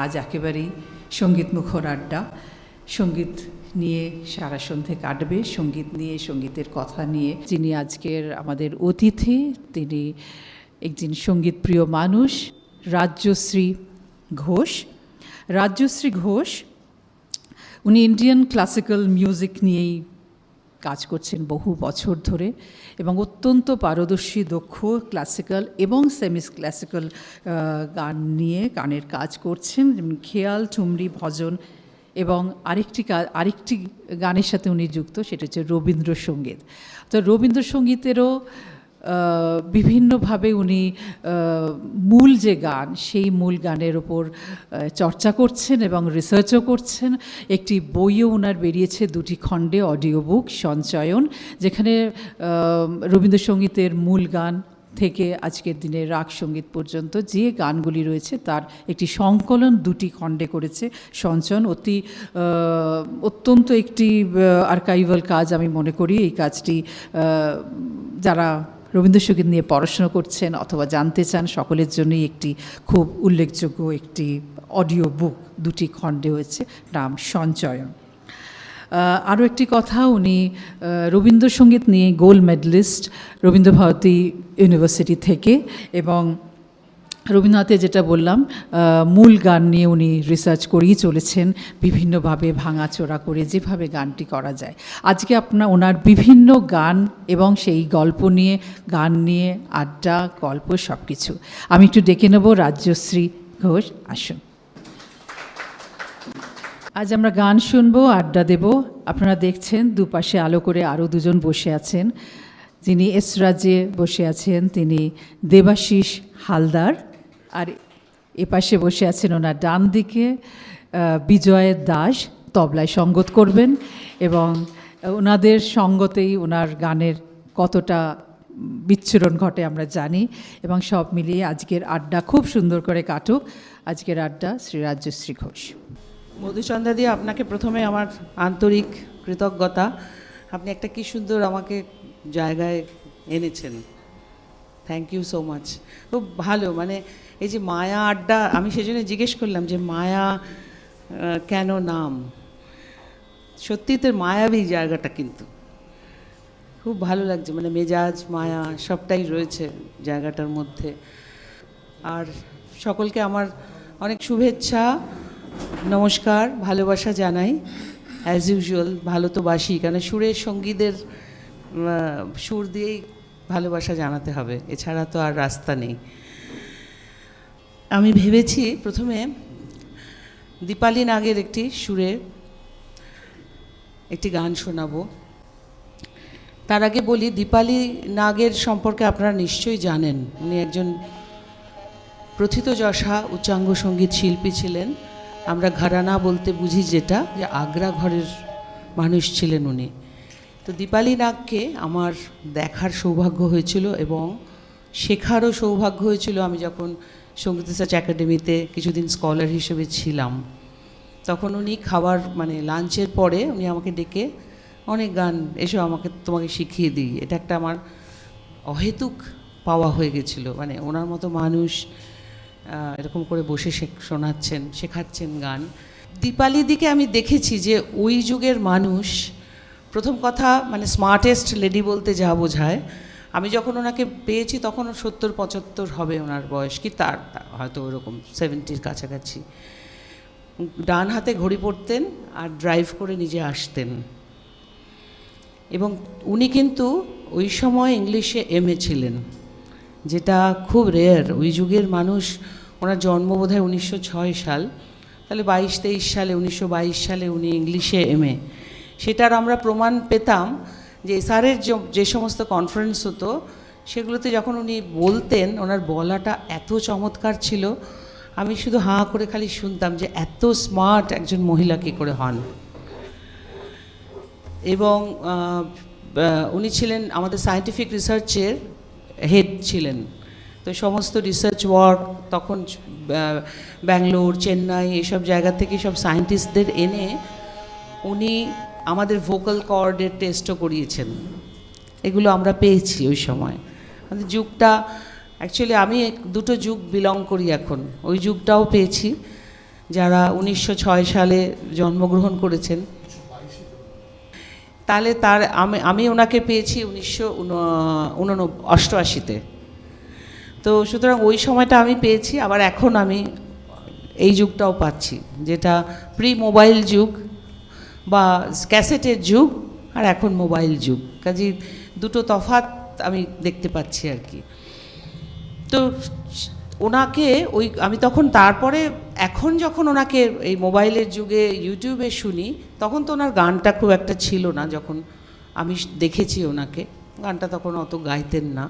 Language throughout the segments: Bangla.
আজ একেবারেই সঙ্গীত মুখর আড্ডা। সঙ্গীত নিয়ে সারা সন্ধে কাটবে, সঙ্গীত নিয়ে, সঙ্গীতের কথা নিয়ে। যিনি আজকের আমাদের অতিথি, তিনি একজন সঙ্গীতপ্রিয় মানুষ, রাজ্যশ্রী ঘোষ। রাজ্যশ্রী ঘোষ উনি ইন্ডিয়ান ক্লাসিক্যাল মিউজিক নিয়েই কাজ করছেন বহু বছর ধরে এবং অত্যন্ত পারদর্শী, দক্ষ ক্লাসিক্যাল এবং সেমি ক্লাসিক্যাল গানের কাজ করছেন, যেমন খেয়াল, ঠুমরি, ভজন এবং আরেকটি গানের সাথে উনি যুক্ত, সেটা হচ্ছে রবীন্দ্রসঙ্গীত। তো রবীন্দ্রসঙ্গীতেরও বিভিন্নভাবে উনি মূল যে গান, সেই মূল গানের ওপর চর্চা করছেন এবং রিসার্চও করছেন। একটি বইও ওনার বেরিয়েছে, 2টি খণ্ডে অডিও বুক সঞ্চয়ন, যেখানে রবীন্দ্রসঙ্গীতের মূল গান থেকে আজকের দিনে রাগ সঙ্গীত পর্যন্ত যে গানগুলি রয়েছে তার একটি সংকলন 2টি খণ্ডে করেছে সঞ্চয়ন। অত্যন্ত একটি আর্কাইভাল কাজ আমি মনে করি। এই কাজটি যারা রবীন্দ্রসঙ্গীত নিয়ে পড়াশোনা করছেন অথবা জানতে চান সকলের জন্যই একটি খুব উল্লেখযোগ্য একটি অডিও বুক 2টি খণ্ডে হয়েছে, নাম সঞ্চয়ন। আরও একটি কথা, উনি রবীন্দ্রসঙ্গীত নিয়ে গোল্ড মেডেলিস্ট রবীন্দ্রভারতী ইউনিভার্সিটি থেকে, এবং রবীন্দ্রনাথের যেটা বললাম মূল গান নিয়ে উনি রিসার্চ করেই চলেছেন, বিভিন্নভাবে ভাঙাচোরা করে যেভাবে গানটি করা যায়। আজকে ওনার বিভিন্ন গান এবং সেই গল্প নিয়ে, গান নিয়ে আড্ডা, গল্প সব কিছু। আমি একটু ডেকে নেব রাজ্যশ্রী ঘোষ, আসুন। আজ আমরা গান শুনবো, আড্ডা দেব। আপনারা দেখছেন দুপাশে আলো করে আরও দুজন বসে আছেন। যিনি এসরাজে বসে আছেন তিনি দেবাশিস হালদার, আর এপাশে বসে আছেন ওনার ডান দিকে বিজয় দাস, তবলায় সঙ্গত করবেন, এবং ওনাদের সঙ্গতেই ওনার গানের কতটা বিচ্ছুরণ ঘটে আমরা জানি। এবং সব মিলিয়ে আজকের আড্ডা খুব সুন্দর করে কাটুক। আজকের আড্ডা শ্রী রাজ্যশ্রী ঘোষ। মধুচন্দ্রা দিয়ে আপনাকে প্রথমে আমার আন্তরিক কৃতজ্ঞতা। আপনি একটা কি সুন্দর আমাকে জায়গায় এনেছেন, থ্যাংক ইউ সো মাচ। খুব ভালো, মানে এই যে মায়া আড্ডা, আমি সেজন্য জিজ্ঞেস করলাম যে মায়া কেন নাম। সত্যি তো মায়াবী জায়গাটা, কিন্তু খুব ভালো লাগছে, মানে মেজাজ, মায়া সবটাই রয়েছে জায়গাটার মধ্যে। আর সকলকে আমার অনেক শুভেচ্ছা, নমস্কার, ভালোবাসা জানাই। অ্যাজ ইউজুয়াল ভালো তো বাসি, কারণ সুরের সঙ্গীদের সুর দিয়েই ভালোবাসা জানাতে হবে, এছাড়া তো আর রাস্তা নেই। আমি ভেবেছি প্রথমে দীপালি নাগের একটি সুরে একটি গান শোনাবো। তার আগে বলি, দীপালি নাগের সম্পর্কে আপনারা নিশ্চয়ই জানেন। উনি একজন প্রথিতযশা উচ্চাঙ্গ সঙ্গীত শিল্পী ছিলেন। আমরা ঘরানা বলতে বুঝি যেটা, যে আগ্রা ঘরের মানুষ ছিলেন উনি। তো দীপালি নাগকে আমার দেখার সৌভাগ্য হয়েছিল এবং শেখারও সৌভাগ্য হয়েছিল। আমি যখন সঙ্গীত রিসার্চ একাডেমিতে কিছুদিন স্কলার হিসেবে ছিলাম, তখন উনি মানে লাঞ্চের পরে উনি আমাকে ডেকে অনেক গান, এসো তোমাকে শিখিয়ে দিই। এটা একটা আমার অহেতুক পাওয়া হয়ে গেছিল, মানে ওনার মতো মানুষ এরকম করে বসে শেখাচ্ছেন গান। দীপালি দিকে আমি দেখেছি যে ওই যুগের মানুষ, প্রথম কথা মানে স্মার্টেস্ট লেডি বলতে যা বোঝায়। আমি যখন ওনাকে পেয়েছি তখন 70-75 হবে ওনার বয়স, কি তার হয়তো ওরকম 70-র কাছাকাছি। ডান হাতে ঘড়ি পরতেন আর ড্রাইভ করে নিজে আসতেন। এবং উনি কিন্তু ওই সময় ইংলিশে MA ছিলেন, যেটা খুব রেয়ার। ওই যুগের মানুষ, ওনার জন্ম বোধহয় 1906 সাল, তাহলে 22-23 সালে, 1922 সালে উনি ইংলিশে MA। সেটার আমরা প্রমাণ পেতাম যে SR-এর যে সমস্ত কনফারেন্স হতো সেগুলোতে যখন উনি বলতেন, ওনার বলাটা এত চমৎকার ছিল, আমি শুধু হাঁ করে খালি শুনতাম যে এত স্মার্ট একজন মহিলা কী করে হন। এবং উনি ছিলেন আমাদের সায়েন্টিফিক রিসার্চের হেড ছিলেন। তো সমস্ত রিসার্চ ওয়ার্ক তখন ব্যাঙ্গালোর, চেন্নাই এইসব জায়গা থেকে সব সায়েন্টিস্টদের এনে উনি আমাদের ভোকাল কর্ডের টেস্টও করিয়েছেন। এগুলো আমরা পেয়েছি ওই সময়। আমাদের যুগটা অ্যাকচুয়ালি আমি 2টো যুগ বিলং করি এখন, ওই যুগটাও পেয়েছি। যারা 1906 সালে জন্মগ্রহণ করেছেন, তাহলে আমি ওনাকে পেয়েছি 1988-তে। তো সুতরাং ওই সময়টা আমি পেয়েছি, আবার এখন আমি এই যুগটাও পাচ্ছি, যেটা প্রি মোবাইল যুগ বা ক্যাসেটের যুগ, আর এখন মোবাইল যুগ। কাজে দুটো তফাৎ আমি দেখতে পাচ্ছি আর কি। তো ওনাকে আমি তখন তারপরে এখন যখন ওনাকে এই মোবাইলের যুগে ইউটিউবে শুনি, তখন তো ওনার গানটা খুব একটা ছিল না। যখন আমি দেখেছি ওনাকে, গানটা তখন অত গাইতেন না।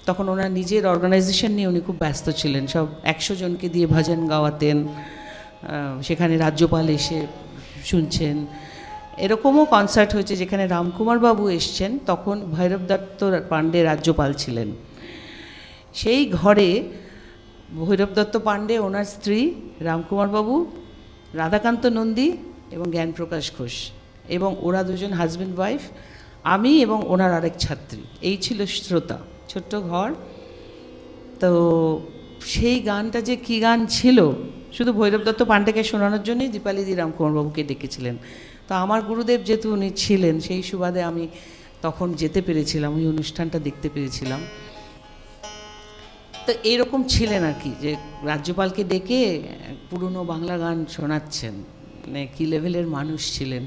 তখন ওনার নিজের অর্গানাইজেশন নিয়ে উনি খুব ব্যস্ত ছিলেন, সব 100 জনকে দিয়ে ভজন গাওয়াতেন, সেখানে রাজ্যপাল এসে শুনছেন। এরকমও কনসার্ট হয়েছে যেখানে রামকুমার বাবু এসছেন, তখন ভৈরব দত্ত পাণ্ডে রাজ্যপাল ছিলেন। সেই ঘরে ভৈরব দত্ত পাণ্ডে, ওনার স্ত্রী, রামকুমার বাবু, রাধাকান্ত নন্দী এবং জ্ঞানপ্রকাশ ঘোষ, এবং ওরা দুজন হাজব্যান্ড ওয়াইফ, আমি এবং ওনার আরেক ছাত্রী, এই ছিল শ্রোতা, ছোট্ট ঘর। তো সেই গানটা যে কী গান ছিল, শুধু ভৈরব দত্ত পাণ্ডেকে শোনানোর জন্যই দীপালিদি রামকুমার বাবুকে ডেকেছিলেন। তো আমার গুরুদেব যেহেতু উনি ছিলেন, সেই সুবাদে আমি তখন যেতে পেরেছিলাম, ওই অনুষ্ঠানটা দেখতে পেরেছিলাম। তো এইরকম ছিলেন আর কি, যে রাজ্যপালকে ডেকে পুরনো বাংলা গান শোনাচ্ছেন, মানে কী লেভেলের মানুষ ছিলেন।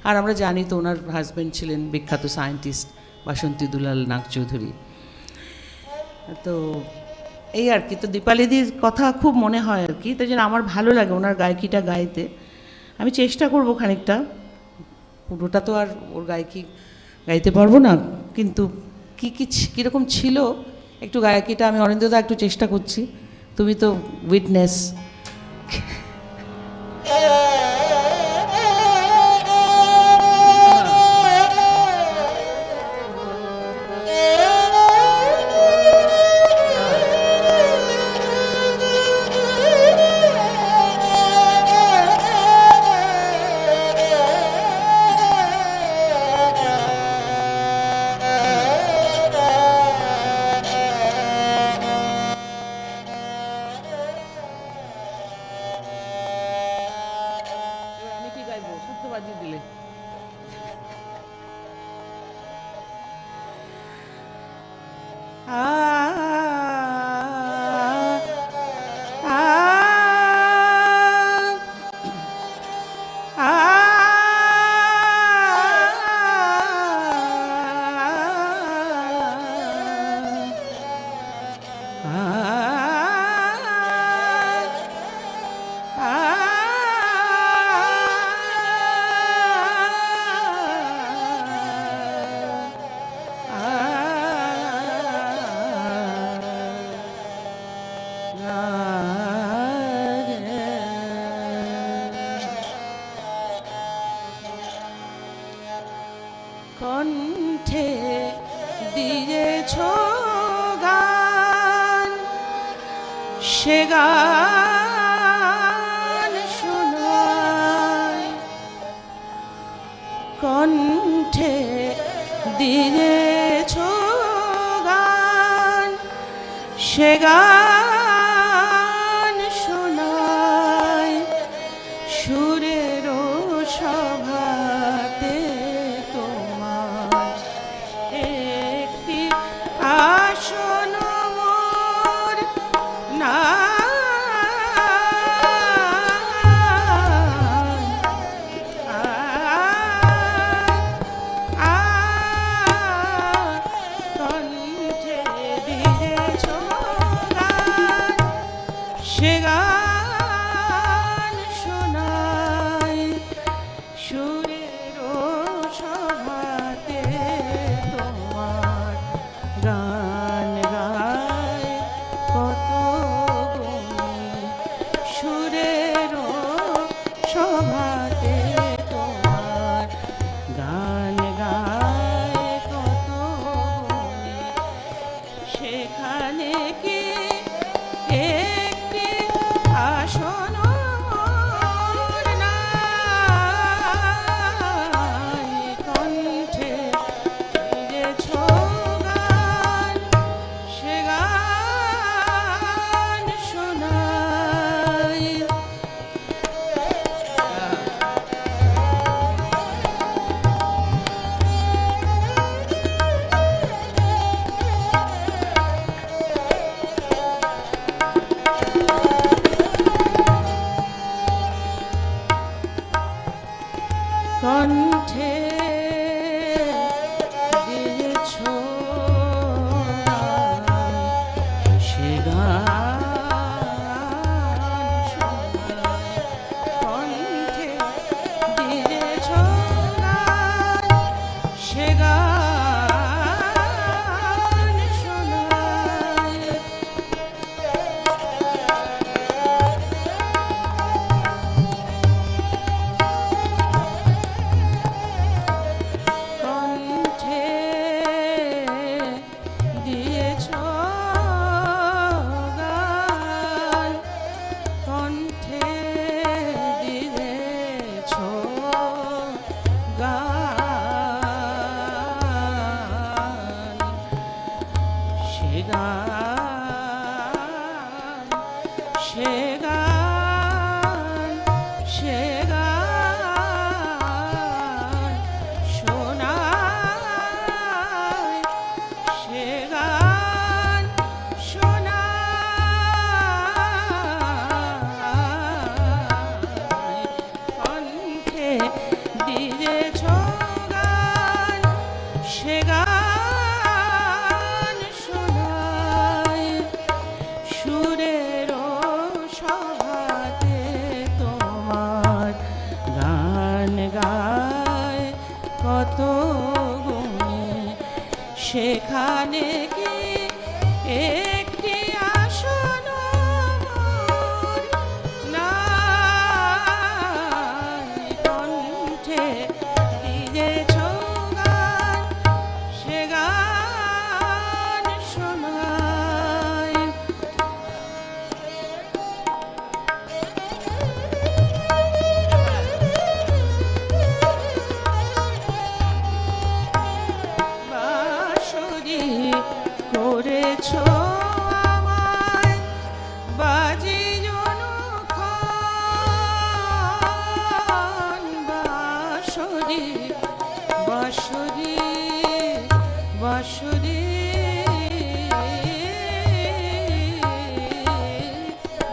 আর আমরা জানি তো ওনার হাজব্যান্ড ছিলেন বিখ্যাত সায়েন্টিস্ট বাসন্তী দুলাল নাগ চৌধুরী। তো এই আর কি। তো দীপালিদির কথা খুব মনে হয় আর কি, তাই জন্য আমার ভালো লাগে ওনার গায়কিটা গাইতে। আমি চেষ্টা করব খানিকটা, পুরোটা তো আর ওর গায়কি গাইতে পারবো না, কিন্তু কীরকম ছিল একটু গায়কিটা আমি অরিন্দদা একটু চেষ্টা করছি, তুমি তো উইটনেস। কণ্ঠে দিয়েছ গান, সে গান শোনায়। কণ্ঠে দিয়েছ গান, সে গান শোনায়। সুরের সভাতে তোমার একটি আসন মোর না, কণ্ঠে দিয়েছ গান, গান সে গান সে গান শোনায় সে গান শোনায় কণ্ঠে দিয়েছ গান সে গান শোনায় সুরের সভাতে তোমার গান গায় কত গুণে সেখানে কি একটি আসন মোর নাই কণ্ঠে দিয়েছ গান সে গান শোনায় বাঁশরি করেছ আমায় বাজি জনক্ষণ বাঁশরি বাঁশরি বাঁশরি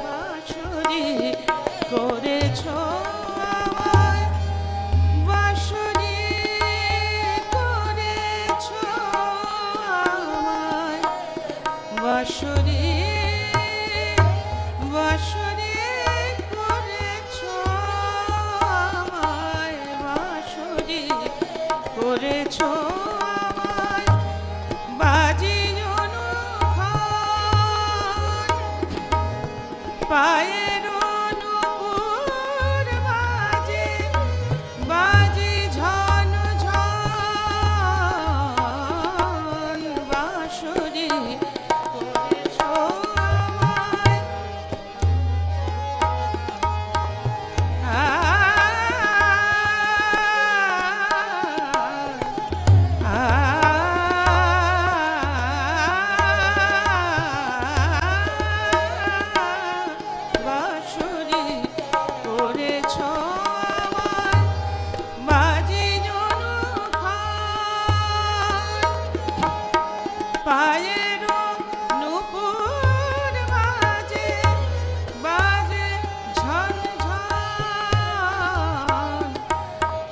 বাঁশরি করেছ আমায় বাঁশরি করেছ আমায় বাঁশরি বাঁশরি করেছ আমায় বাঁশরি করেছ আমায় বাজি জনক্ষণ পায়ের নূপুর বাজে বাজে ঝন ঝন বাঁশরি করেছ আমায় বাঁশরি করেছ আমায় বাজি জনক্ষণ পায়ের নূপুর বাজে বাজে ঝন ঝন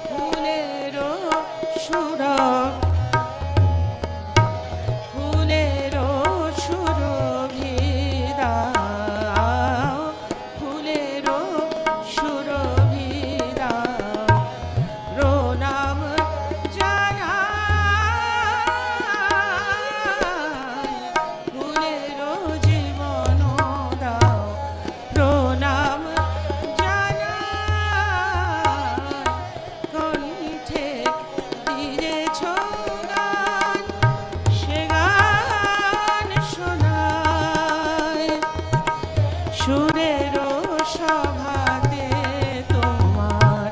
ফুলের সুরভ ফুলের সুরভি দাও ফুলের সুরভি দাও প্রণাম জানাই ফুলের জীবন দাও প্রণাম জানাই কণ্ঠে দিয়েছ গান সে গান শোনায় সুরের সভাতে তোমার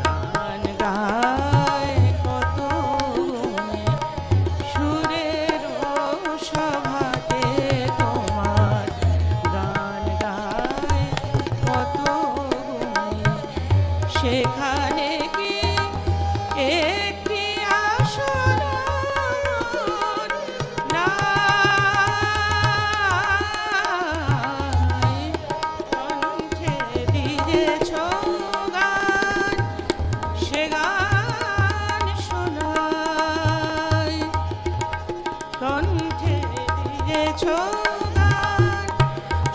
গান গায় কত গুণে সুরের সভাতে তোমার গান গায় কত গুণে সেখানে কি একটি আসন মোর নাই কণ্ঠে দিয়েছ গান সে গান শোনায় কণ্ঠে দিয়েছ গান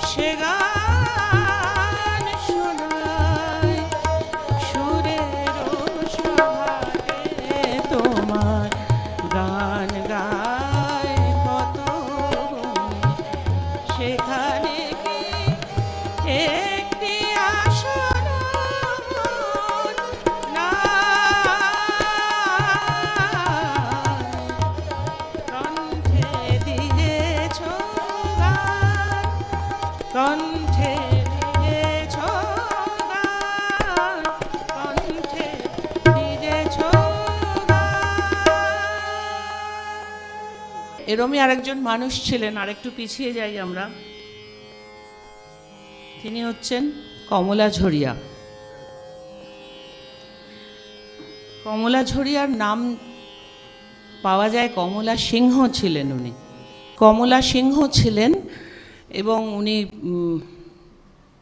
সে গান শোনায় সুরের সভাতে তোমার গান গায় কত গুণে সেখানে কি একটি আসন মোর নাই কণ্ঠে দিয়েছ এরমই আরেকজন মানুষ ছিলেন, আরেকটু পিছিয়ে যাই আমরা। তিনি হচ্ছেন কমলা ঝরিয়া। কমলা ঝরিয়ার নাম পাওয়া যায়, কমলা সিংহ ছিলেন উনি। কমলা সিংহ ছিলেন এবং উনি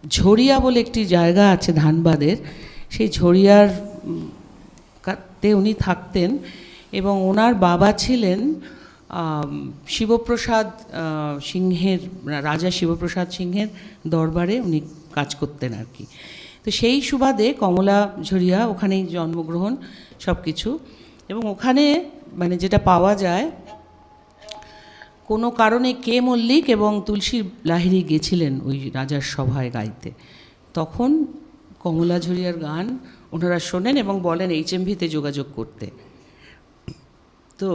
ঝরিয়া বলে একটি জায়গা আছে ধানবাদের, সেই ঝরিয়ার তে উনি থাকতেন এবং ওনার বাবা ছিলেন শিবপ্রসাদ সিংহের, রাজা শিবপ্রসাদ সিংহের দরবারে উনি কাজ করতেন আর কি। তো সেই সুবাদে কমলা ঝরিয়া, ওখানেই জন্মগ্রহণ সব কিছু। এবং ওখানে মানে যেটা পাওয়া যায়, কোনো কারণে কে মল্লিক এবং তুলসী লাহিড়ী গেছিলেন ওই রাজার সভায় গাইতে। তখন কমলা ঝরিয়ার গান ওনারা শোনেন এবং বলেন HMV-তে যোগাযোগ করতে। তো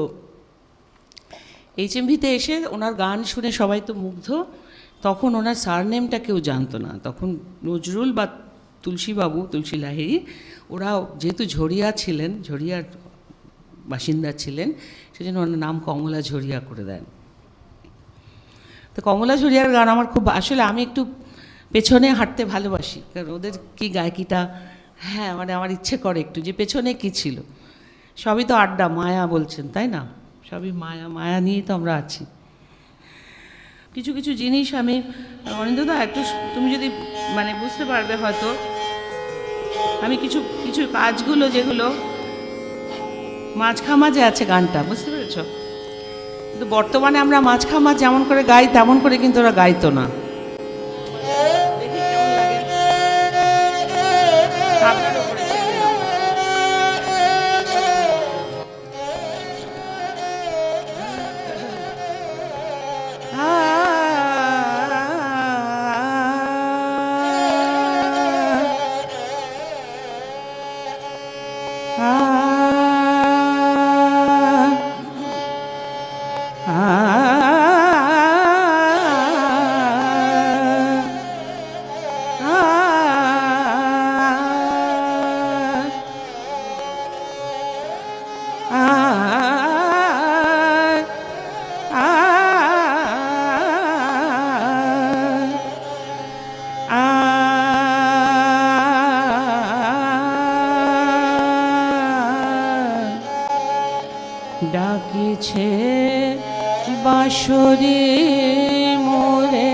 HMV-তে এসে ওনার গান শুনে সবাই তো মুগ্ধ। তখন ওনার সারনেমটা কেউ জানতো না। তখন নজরুল বা তুলসীবাবু, তুলসী লাহিড়ী, ওরা যেহেতু ঝরিয়া ছিলেন, ঝরিয়ার বাসিন্দা ছিলেন, সেজন্য ওনার নাম কমলা ঝরিয়া করে দেন। তো কমলা ঝরিয়ার গান আমার খুব, আসলে আমি একটু পেছনে হাঁটতে ভালোবাসি, কারণ ওদের কি গায়কিটা, হ্যাঁ মানে আমার ইচ্ছে করে একটু যে পেছনে কি ছিল। সবই তো আড্ডা, মায়া বলছেন তাই না, সবই মায়া, মায়া নিয়েই তো আমরা আছি। কিছু কিছু জিনিস আমি, অনিন্দদা একটু তুমি যদি মানে বুঝতে পারবে হয়তো, আমি কিছু কিছু কাজগুলো যেগুলো মাঝখামাঝে আছে গানটা, বুঝতে পেরেছ? কিন্তু বর্তমানে আমরা মাঝখামাঝ যেমন করে গাই তেমন করে কিন্তু ওরা গাইতো না। দেখি কেমন লাগে। আপনার উপরে ছেড়ে দিলাম। ডাকিছে বাঁশরি মোরে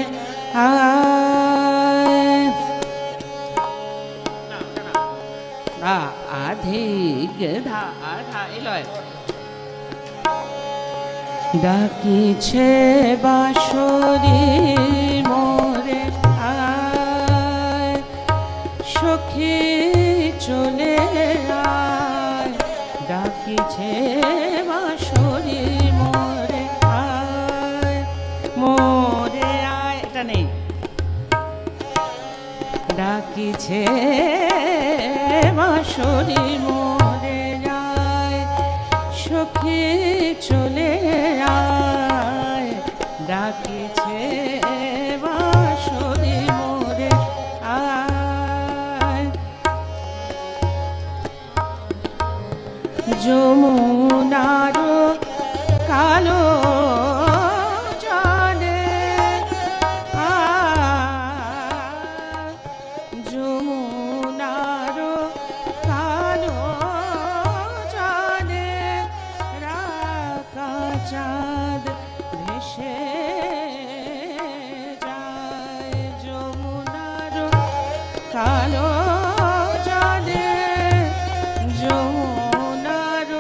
আধিক ধা ধা এলয়, ডাকিছে বাঁশরি মোরে আয়, সখী চলে আয়, ডাকিছে বাঁশরি মোরে আয়, মোরে আয়, এটা নেই, ডাকিছে বাঁশরি মোরে আয়, সখী চলে আয়, ডাকিছে বাঁশরি মোরে আয়, যমুনার কালো জলে যমুনার কালো জলে রাখা চাঁদ ভেসে যায়, যমুনার কালো জলে, যমুনার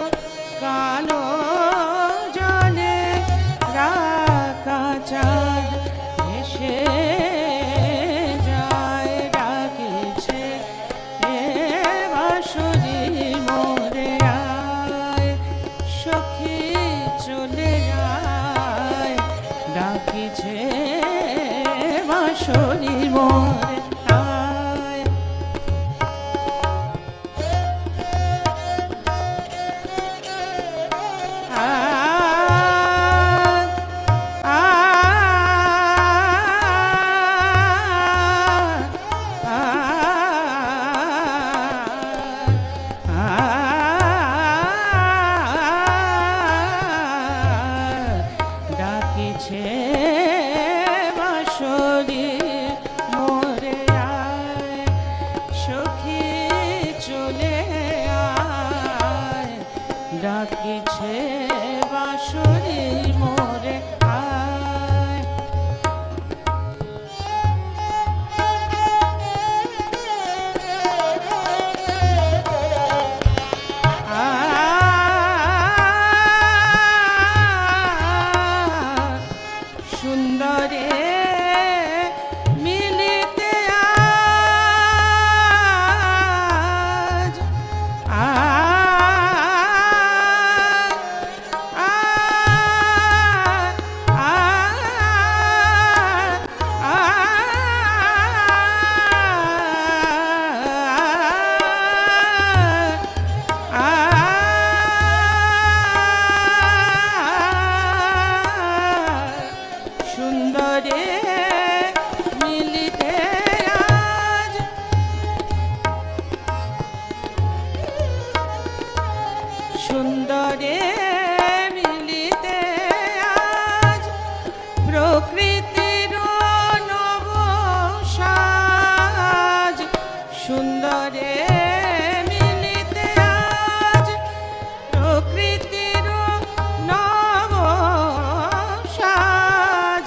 কালো জলে রাখা চাঁদ ভেসে যায়, ডাকিছে বাঁশরি মোরে আয়, সখী চলে আয়, ডাকিছে বাঁশরি মোরে আয়। ডাকিছে বাঁশরি মোরে আয়, সখী চলে আয়, ডাকিছে বাঁশরি মোরে আয়। সুন্দরে মিলিতে আজ সুন্দরে মিলিতে আজ, সুন্দরে মিলিতে আজ, প্রকৃতির নব সাজ, সুন্দরে মিলিতে আজ, প্রকৃতির নব সাজ,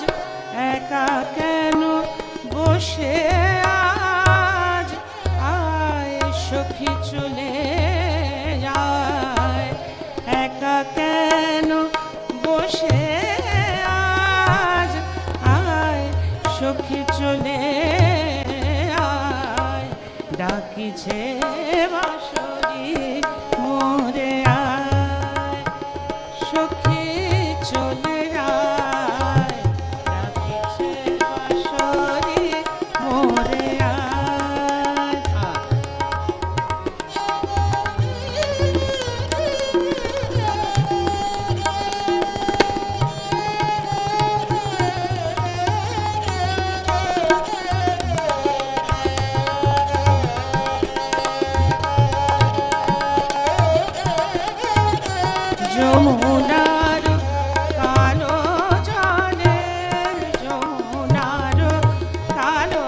একা কেন বসে আজ, আয় সখী চলে যায়, একা কেন বসে আজ, আয় সখী চলে আয়, ডাকিছে বাঁশরি মোরে আয়, সখী চলে আয়, ডাকিছে বাঁশরি মোরে আয়। যমুনার কালো জলে, যমুনার কালো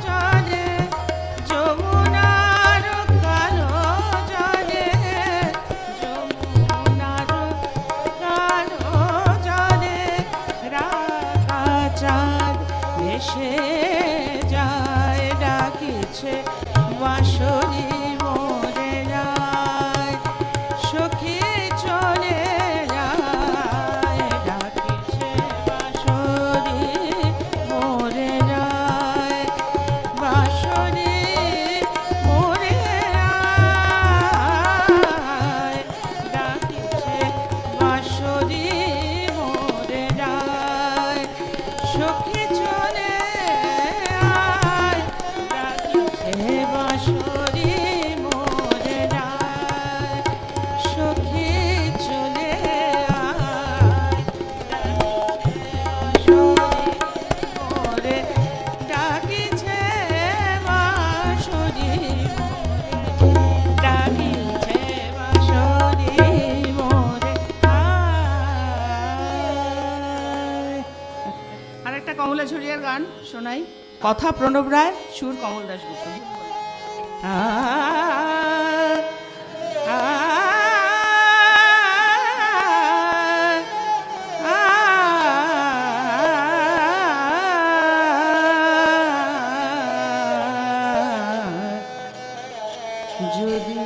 জলে, যমুনার কালো জলে, যমুনার কালো জলে, রাঙা চাঁদ ভেসে যায়, ডাকিছে বাঁশরি মোরে যায়, সখী চলে যায়, ডাকিছে বাঁশরি মোরে যায়, বাঁশরি মোরে যায়, ডাকিছে বাঁশরি মোরে যায়, সখী চলে আয়, ডাকিছে বাঁশরি মোরে যায়, সখী চলে আয়, ডাকিছে বাঁশরি মোরে, ডাকিছে বাঁশরি মোরে আয়। আরেকটা কমলা ঝরিয়ার গান শোনাই, কথা প্রণব রায়, সুর কমল দাশগুপ্ত। যদি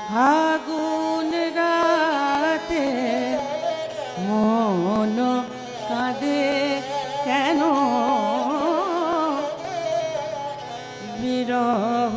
ফাগুন রাতে মন কাঁদে কেন, বিরহ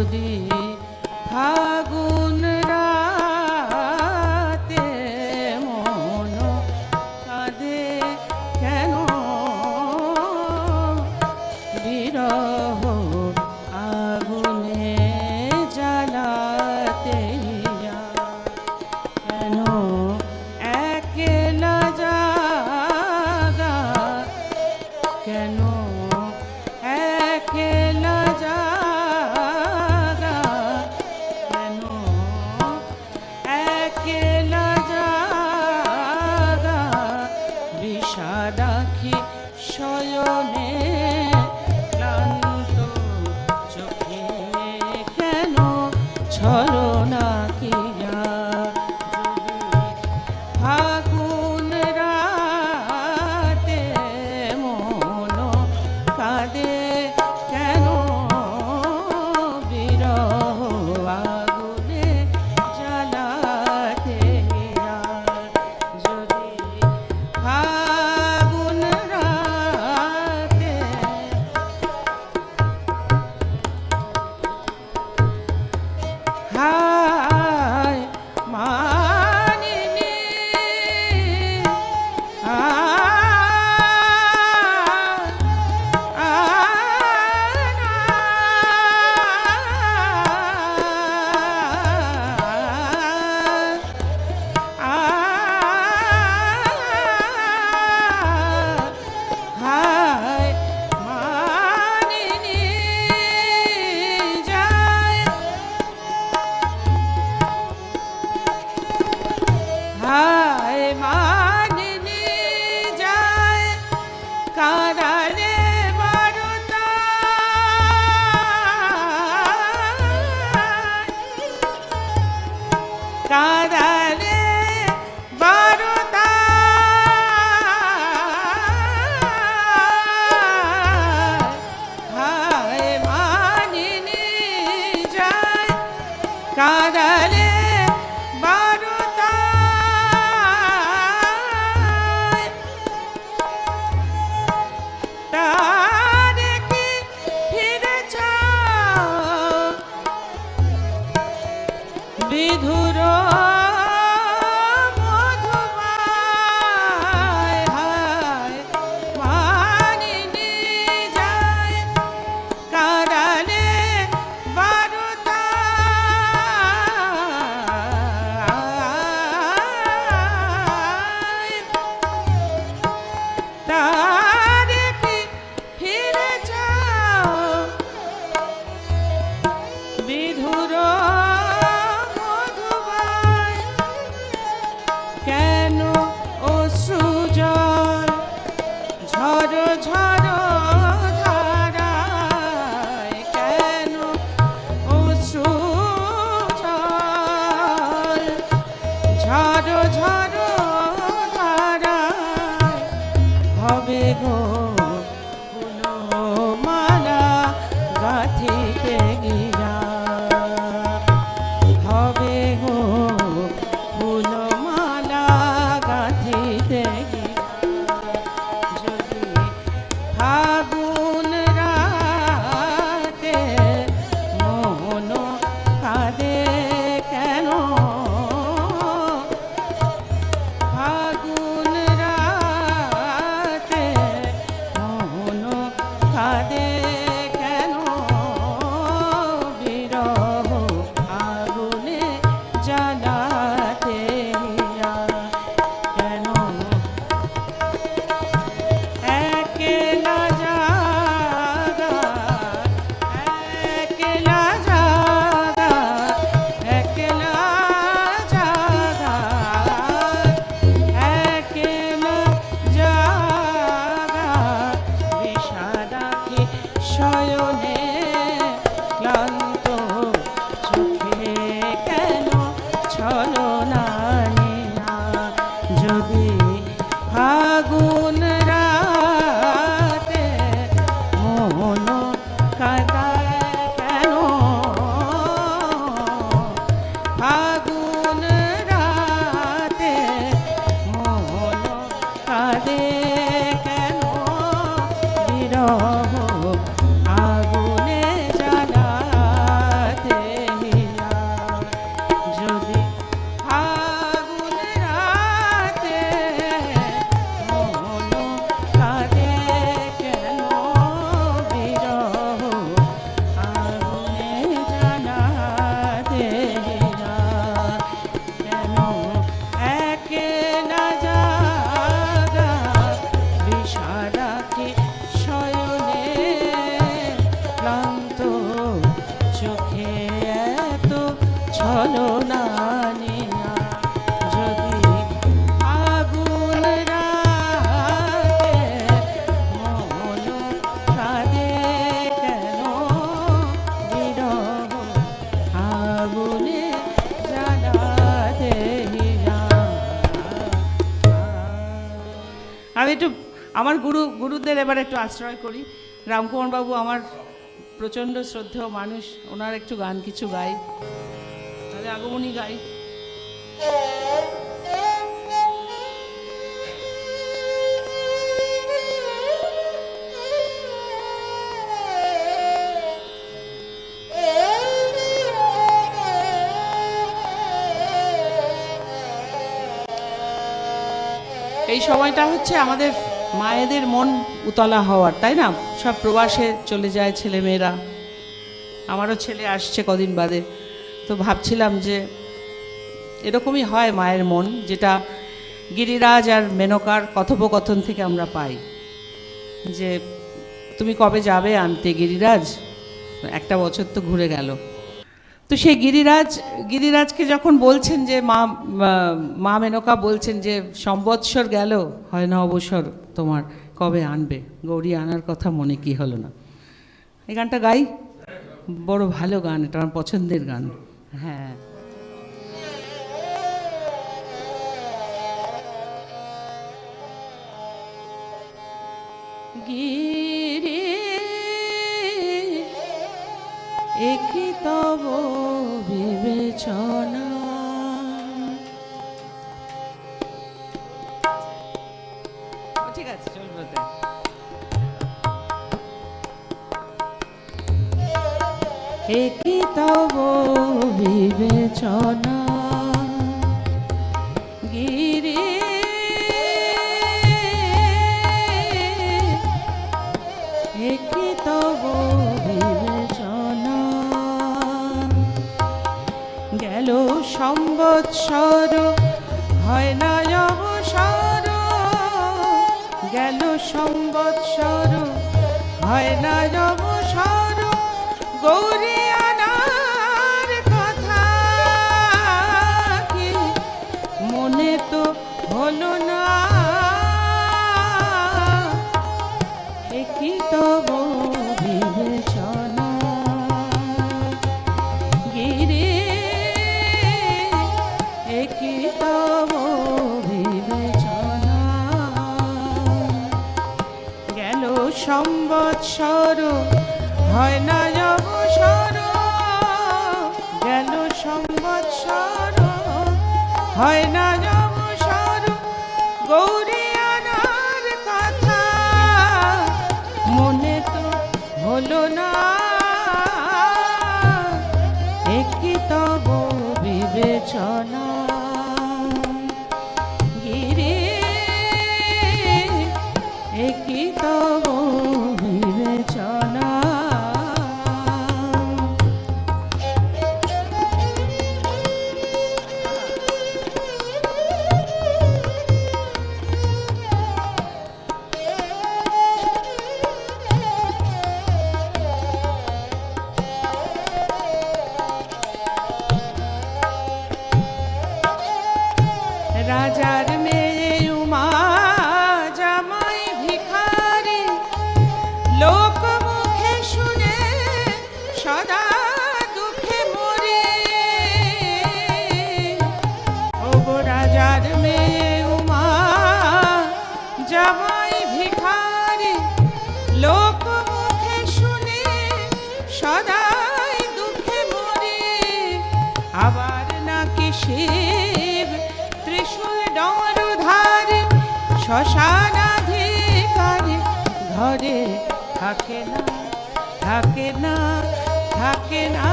যদি ফাগুন রাতে মন কাঁদে কেন বিরহ আগুনে জ্বালাতে কেন একলা জাগা কেন একলা জাগা কেন একলা জাগা বিষাদাখি শয়নে ক্লান্ত চোখে কেন ছলনা কিয়া ফাগুন রাতে মন কাঁদে কেন বিরহ আগুনে জ্বালাতে যদি ফাগুন রাতে হায় মানিনি হায় মানিনি যায় হায় মানিনি যায় কারালে বারতা কারালে বারতা হায় মানিনি যায় কারালে বারতা তারে কি ফিরে যাও বিধুর মধুবায় হায় মানিনি যায় কারালে বারতা তারে কি ফিরে যাও বিধুর মধুবায় কেন অশ্রু জল ঝড় ঝড় ধারায় কেন অশ্রু জল ঝড় ঝড় ধারায় হবে গো ফুলমালা গাঁথিতে গিয়া হবে গো ফুলমালা গাঁথিতে গিয়া যদি ফাগুন রাতে মন কাঁদে কেন ফাগুন রাতে মন কাঁদে কেন বিরহ আগুনে জ্বালাতে কেন একলা জাগা একলা জাগা একলা জাগা একলা জাগা বিষাদাখি শয়নে ক্লান্ত চোখে কেন ছলনা নিয়া যদি ফাগুন রাতে মন কাঁদায় কেন ফাগুন রাতে মন কাঁদে কেন বিরহ আগুনে জ্বালা আমার গুরুদের এবার একটু আশ্রয় করি। রামকুমার বাবু আমার প্রচণ্ড শ্রদ্ধেয় মানুষ, ওনার একটু গান কিছু গাই, তাহলে আগমনী গাই। এই সময়টা হচ্ছে আমাদের মায়েদের মন উতলা হওয়ার, তাই না? সব প্রবাসে চলে যায় ছেলেমেয়েরা, আমারও ছেলে আসছে কদিন বাদে। তো ভাবছিলাম যে এরকমই হয় মায়ের মন, যেটা গিরিরাজ আর মেনকার কথোপকথন থেকে আমরা পাই, যে তুমি কবে যাবে আনতে গিরিরাজ, একটা বছর তো ঘুরে গেল। তো সেই গিরিরাজকে যখন বলছেন যে মা মেনকা বলছেন যে সম্বৎসর গেল, হয় না অবসর তোমার, কবে আনবে গৌরী, আনার কথা মনে কি হলো না। এই গানটা গাই, বড় ভালো গান, এটা আমার পছন্দের গান। হ্যাঁ, গিরি একই তব বিবেচনা, ঠিক আছে চলবে। একই তব বিবেচনা গিরি একই তব বিবেচনা, গেল সম্বৎসর হয় না অবসর, গেল সম্বৎসর হয় না অবসর, গৌরী আনার কথা কি মনে তো হলো না, একই তব বিবেচনা গিরি একই তব বিবেচনা, গেল সম্বৎসর হয় না অবসর, গেল সম্বৎসর হয় না অবসর, গৌরী আনার কথা মনে তো হলো না, একই তব বিবেচনা গিরি একই তব বিবেচনা। রাজার মেয়ে উমা জামাই ভিখারি, লোক মুখে শুনে সদা দুঃখে মরে, ও গো রাজার মেয়ে উমা জামাই ভিখারি, লোক মুখে শুনে সদাই দুঃখে মরে, আবার নাকি শিব ত্রিশূল ডমরুধারী, শ্মশানাধিকারী ঘরে থাকে না, থাকে না, থাকে না,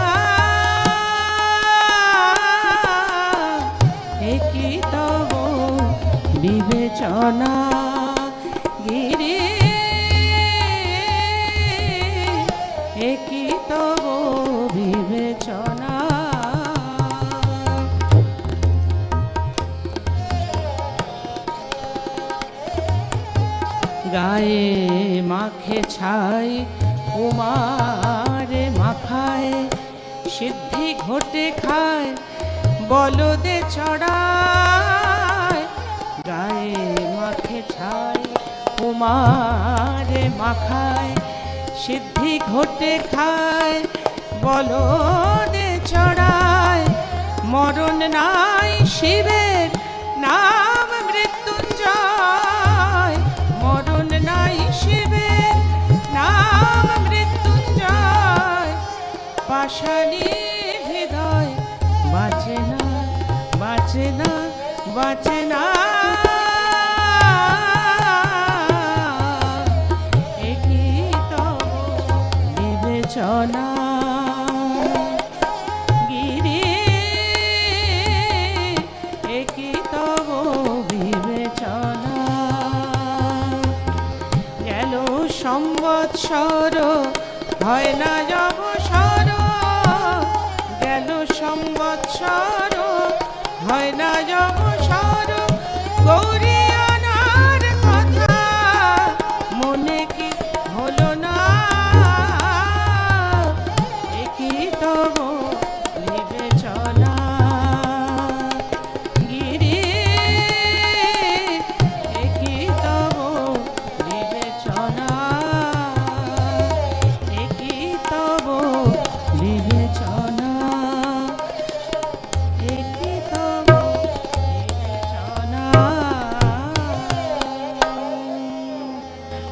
একই তব বিবেচনা গিরি একই তব বিবেচনা। গায়ে মাখে ছাই উমারে মাখায়, সিদ্ধি ঘটে খায় বলদে চড়ায়, গায়ে মাখে ছাই উমারে মাখায়, সিদ্ধি ঘটে খায় বলদে চড়ায়, মরণ নাই শিবের নাম মৃত্যুঞ্জয়, মরণ পাষাণী হৃদয় বাঁচে না, বাঁচে না, বাঁচে না। একই তব বিবেচনা গিরি, একই তব বিবেচনা। গেল সম্বৎসর হয় না অবসর, গেল সম্বৎসর হয় না অবসর। গৌরী আনার কথা মনে কি হলো না, একই তব বিবেচনা গিরি, একই তব বিবেচনা, একই তব বিবেচনা, একই তব বিবেচনা।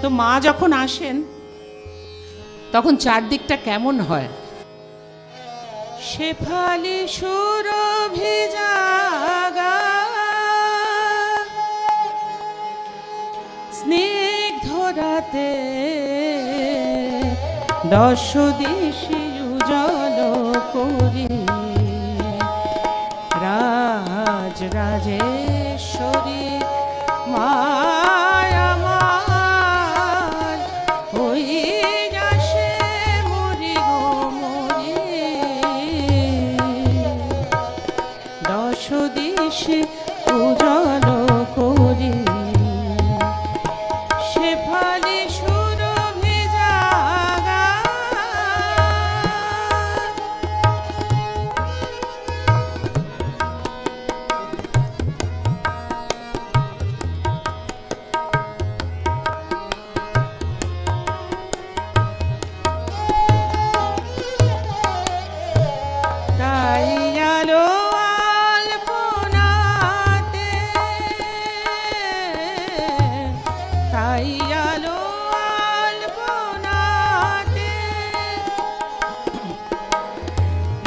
তো মা যখন আসেন তখন চারদিকটা কেমন হয়? শেফালি সুরভি জাগা, স্নিগ্ধ রাতে দশ দিশি উজ্জ্বল করি। রাজ রাজেশ্বরী মায়া আমার ওই যাসে মরি গো মরি। দশ দিশি উজ্জ্বল করি, শেফালি সুরভি জাগা। তাই আলো আলপনাতে, তাই আলো আলপনাতে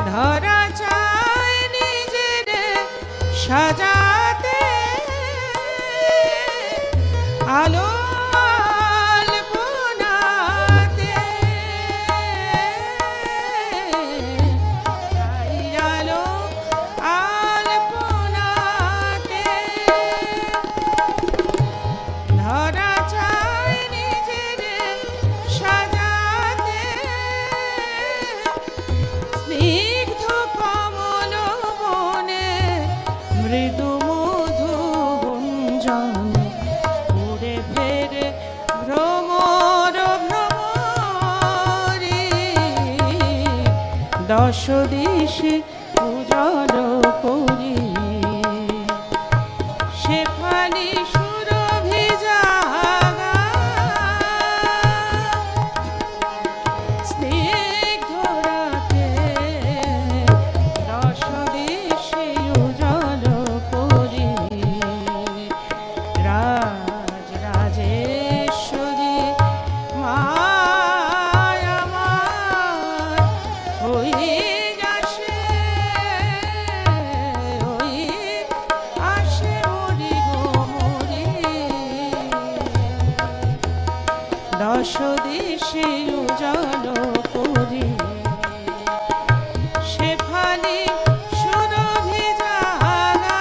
ধরা চায় নিজের সাজাতে। আলো আলপনাতে, তাই আলো আলপনাতে ধরা চায় নিজের সাজাতে। স্নিগ্ধ কমল বনে মৃদু মধু গুঞ্জন উড়ে ফেরে ভ্রমর ভ্রমরি। দশ দিশি উজ্জ্বল করি, শেফালি সুরভি জাগা। স্নিগ্ধ রাতে দশ দিশি উজ্জ্বল করি। রাজ রাজেশ্বরী মায়া আমার ওই যাসে, ওই আসে মরি গো মরি। দশ দিশি উজ্জ্বল করি, শেফালি সুরভি জাগা।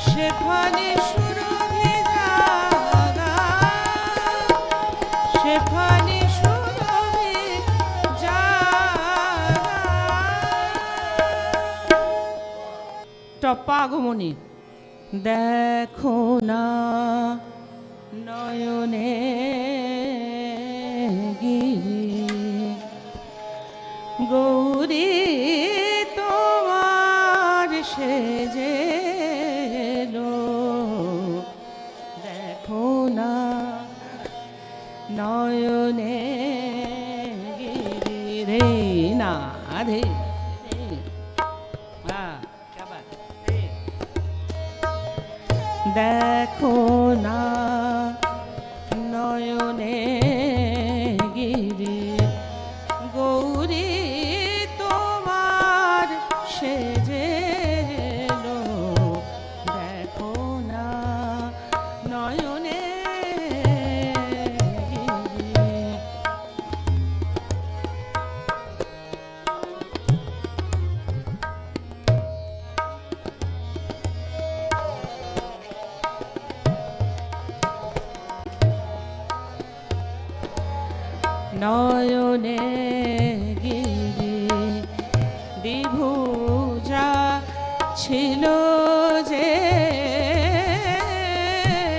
শেফালি সুরভি জাগা, শেফালি সুরভি জাগা। টপ্পা আগমনী। দেখো না নয়নে গিরি, গৌরী তোমার সেজে এলো। দেখো না নয়নে গিরি রে না রে। দেখো না নয়নে গিরি নয়নে গিরি দ্বিভুজা ছিল যে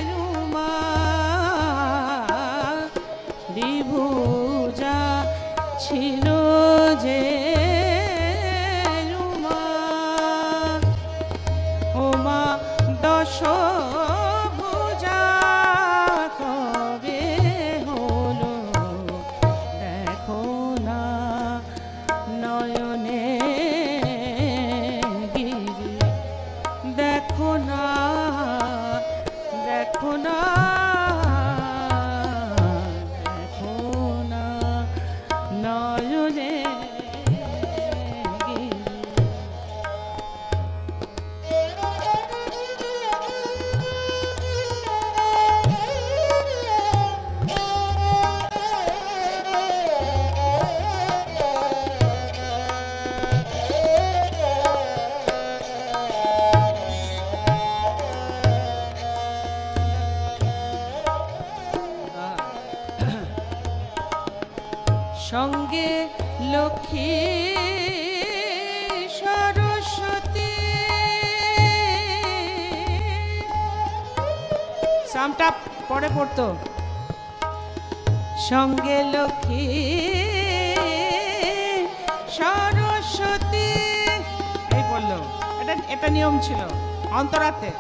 রুমা, দ্বিভুজা ছিল যে রুমা, ওমা দশ ভুজা কবে হলো দেখো না নয়নে গিরি, দেখো না, দেখো না, দেখো না নয়নে গিরি। সঙ্গে লক্ষ্মী সরস্বতী, সামটা পরে পড়তো, সঙ্গে লক্ষ্মী সরস্বতী এই বললো। এটা নিয়ম ছিল অন্তরাতে,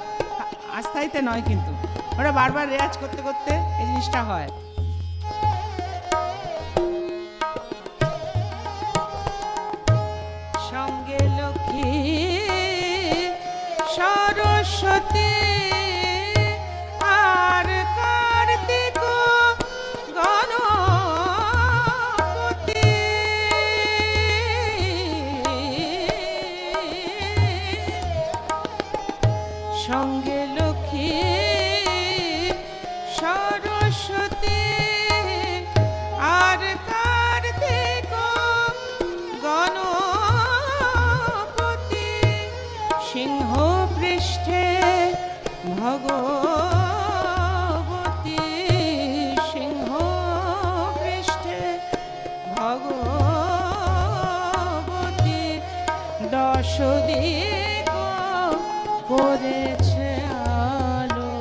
আস্থাইতে নয়, কিন্তু ওরা বারবার রেয়াজ করতে করতে এই জিনিসটা হয়। সঙ্গে লক্ষ্মী সরস্বতী আর কার্তিক গণপতি, সঙ্গে লক্ষ্মী সরস্বতী আর কার্তিক গণপতি, সিংহ পৃষ্ঠে ভগবতী, সিংহ পৃষ্ঠে ভগবতী, দশ দিক করেছে আলো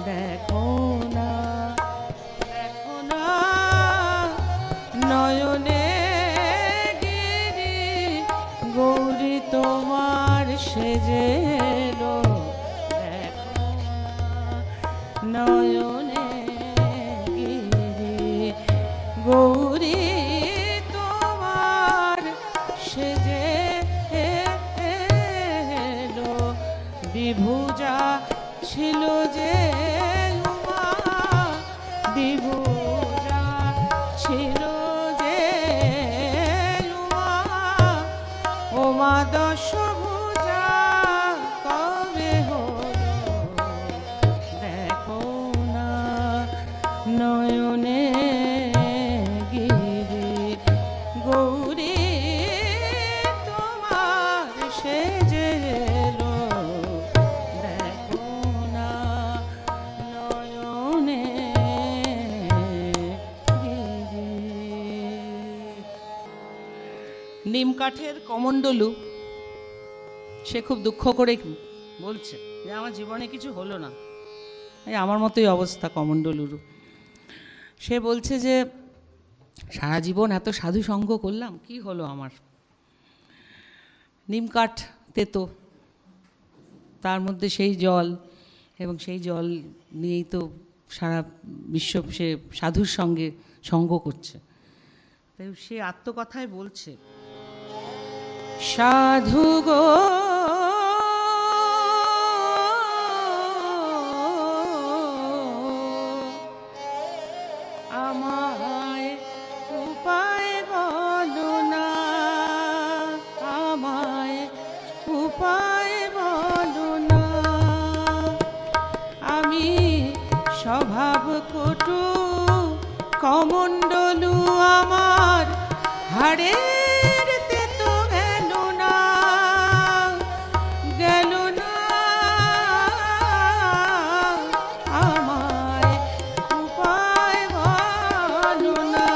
দেখো না, দেখো না নয়নে গিরি গৌরী তোমার সেজে এলো, দেখো না নয়নে গিরি গৌরী তোমার সেজে এলো, দ্বিভুজা ছিল যে উমা, দ্বিভুজা ছিল যে উমা, ওমা দশ ভুজা কবে হলো দেখো না নয়নে গিরি গৌরী তোমার সেজে এলো, দেখো না নয়নে গিরি। নিম কাঠের কমণ্ডলু সে খুব দুঃখ করে বলছে যে আমার জীবনে কিছু হলো না, এই আমার মতোই অবস্থা কমণ্ডলুরও। সে বলছে যে সারা জীবন এত সাধু সঙ্গ করলাম, কি হলো আমার? নিম কাঠ তেতো, তার মধ্যে সেই জল, এবং সেই জল নিয়েই তো সারা বিশ্ব সে সাধুর সঙ্গে সঙ্গ করছে। তাই সে আত্মকথায় বলছে, সাধু গো আমায় উপায় বলো না, আমায় উপায় বলো না, আমি স্বভাব কটু কমণ্ডলু আমার হাড়ের তেতো গেল না, গেল না, আমায় উপায় বলো না।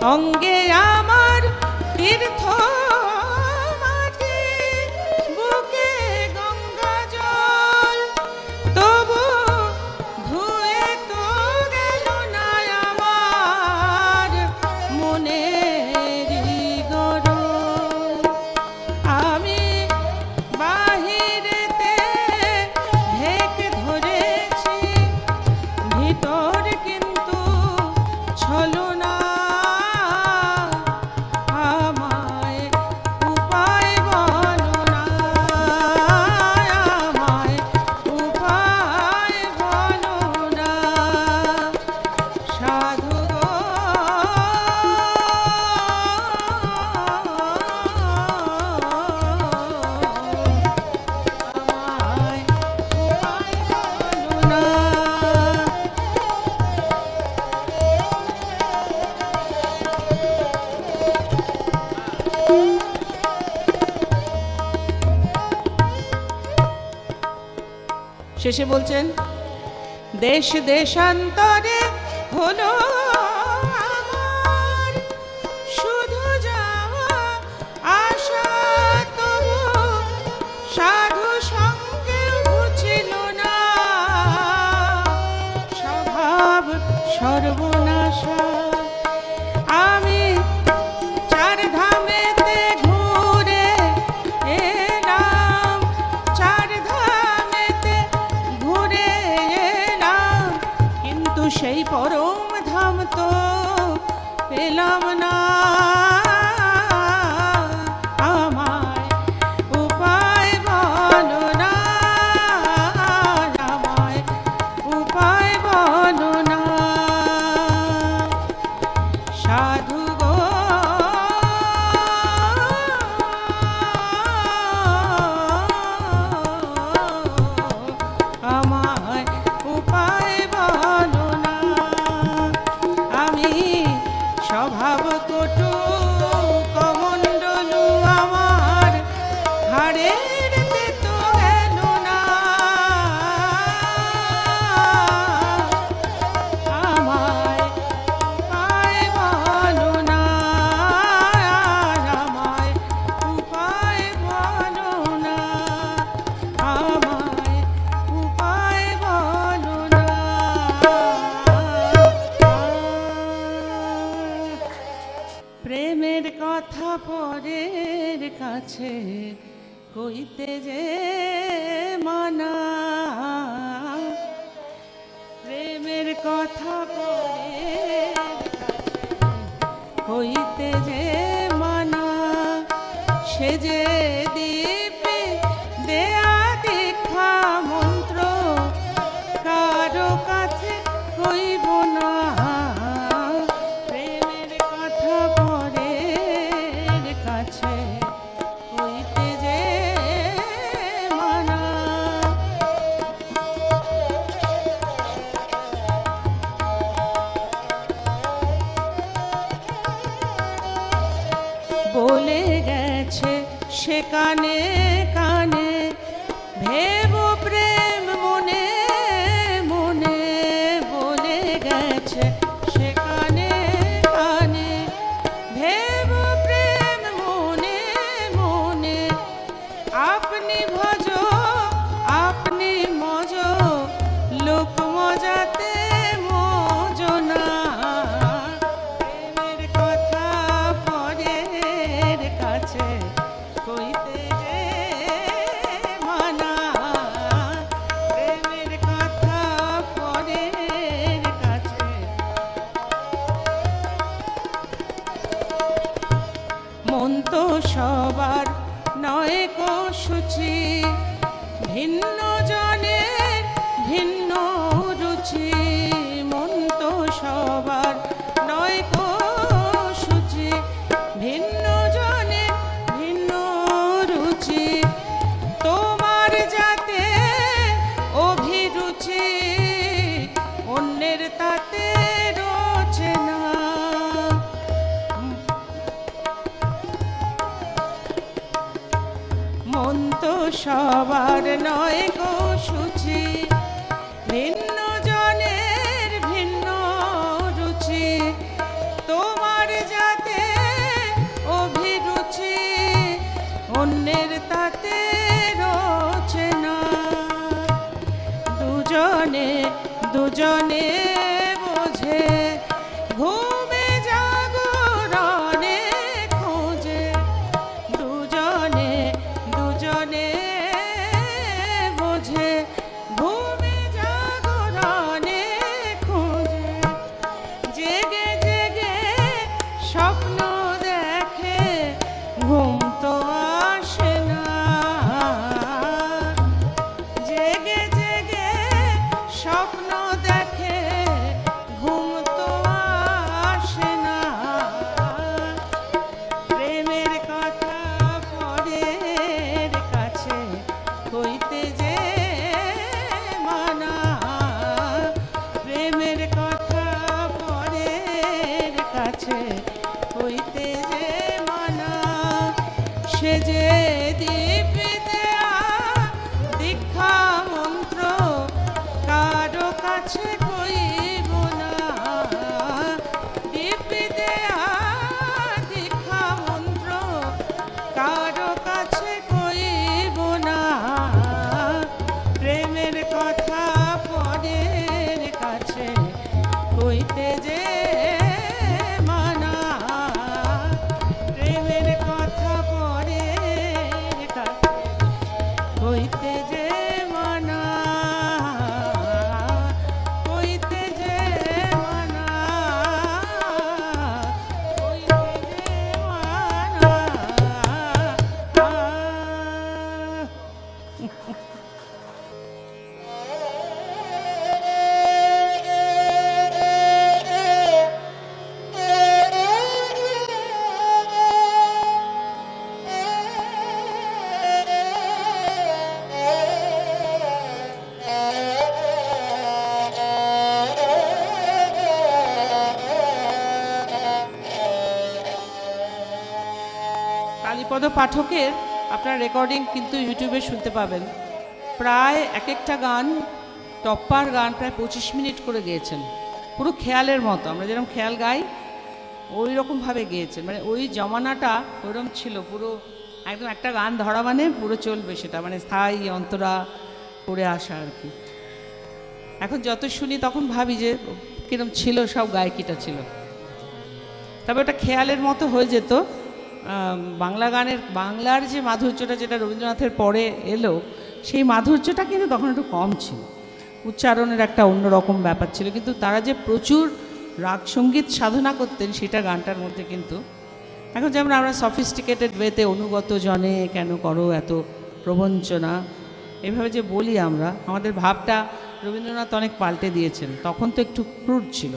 অঙ্গে আমার তীর্থ মাটি, বুকে গঙ্গা জল, তবু ধুয়ে তো গেল না আমার মনেরই গরল। আমি বাহিরেতে ঢেক ধরেছি, ভিতর কিন্তু ছলনা। আমায় উপায় বলো না, আমায় উপায় বলো না সাধু গো। আমায় উপায় বলো না। শেষে বলছেন, দেশ দেশান্তরে হলো আমার শুধু যাওয়া আসা, তবু সাধু সঙ্গে ঘুচিল না স্বভাব সর্বনাশা। আমি চার ধামেতে ঘুরে এলাম, চার ধামেতে ঘুরে এলাম, কিন্তু সেই পরম ধাম তো পেলাম না। আমায় উপায় বলো না, আমায় উপায় বলো না সাধু গো। আমায় উপায় বলো না। আমি স্বভাব কটু কমণ্ডলু, আমার হাড়ের তেতো গেল না। আমায় উপায় বলো না, আমায় উপায় বলো না, আমায় উপায় বলো না। প্রেমের কথা পরের কাছে কইতে যে মানা, প্রেমের কথা পরের কাছে কইতে যে মানা। সে যে দীপে দেয়া দীক্ষা মন্ত্র কারো কাছে কইব না। প্রেমের কথা পরের কাছে কইতে যে মানা। বলে গেছে সে কানে কানে, ভেব প্রেম মনে মনে। বলে গেছে সে কানে কানে, ভেব প্রেম মনে মনে। আপনি ভজ আপনি মজ, লোক মজাতে মজনা। প্রেমের কথা পরের কাছে কইতে যে মানা। প্রেমের কথা পরের কাছে মন তো সবার নয় কো সূচি, ভিন্ন জনের ভিন্ন রুচি। মন তো সবার নয় কো সূচি, ভিন্ন জনের ভিন্ন রুচি। তোমার যাতে অভিরুচি, অন্যের তাতে রোচে না। মন তো সবার নয় গো সূচি, ভিন্ন জনের ভিন্ন রুচি। তোমার দুজনে বোঝে ঘুমে জাগরণে খোঁজে দুজনে দুজনে বোঝে ঘুমে জাগরণে খোঁজে জেগে জেগে স্বপ্ন দেখে ঘুম তো আসে না জেগে জেগে স্বপ্ন দেখে ঘুম তো আসে না প্রেমের কথা পরের কাছে কইতে যে মানা প্রেমের কথা পরের কাছে কইতে যে মানা সে যে দীপ দেয়া দীক্ষা মন্ত্র কারো কাছে কইব না দীপ দেয়া দীক্ষা মন্ত্র কারো কাছে কইব না প্রেমের কথা পরের কাছে কইতে যে মানা প্রেমের কথা পরের কাছে কইতে যে মানা কইতে যে মানা কইতে যে মানা কালীপদ পাঠকের আপনার রেকর্ডিং কিন্তু ইউটিউবে শুনতে পাবেন প্রায় এক একটা গান টপ্পার গান প্রায় 25 মিনিট করে গেয়েছেন পুরো খেয়ালের মতো আমরা যেরকম খেয়াল গাই ওই রকমভাবে গেয়েছেন মানে ওই জমানাটা ওইরকম ছিল পুরো একদম একটা গান ধরা মানে পুরো চলবে সেটা মানে স্থায়ী অন্তরা করে আসা আর কি এখন যত শুনি তখন ভাবি যে কিরম ছিল সব গায়কিটা ছিল তবে ওটা খেয়ালের মতো হয়ে যেত বাংলা গানের বাংলার যে মাধুর্যটা যেটা রবীন্দ্রনাথের পরে এলো সেই মাধুর্যটা কিন্তু তখন একটু কম ছিল উচ্চারণের একটা অন্যরকম ব্যাপার ছিল কিন্তু তারা যে প্রচুর রাগ সঙ্গীত সাধনা করতেন সেটা গানটার মধ্যে কিন্তু এখন যেমন আমরা সফিস্টিকেটেড ওয়েতে অনুগত জনে কেন করো এত প্রবঞ্চনা এভাবে যে বলি আমরা আমাদের ভাবটা রবীন্দ্রনাথ অনেক পাল্টে দিয়েছেন তখন তো একটু ক্রুড ছিল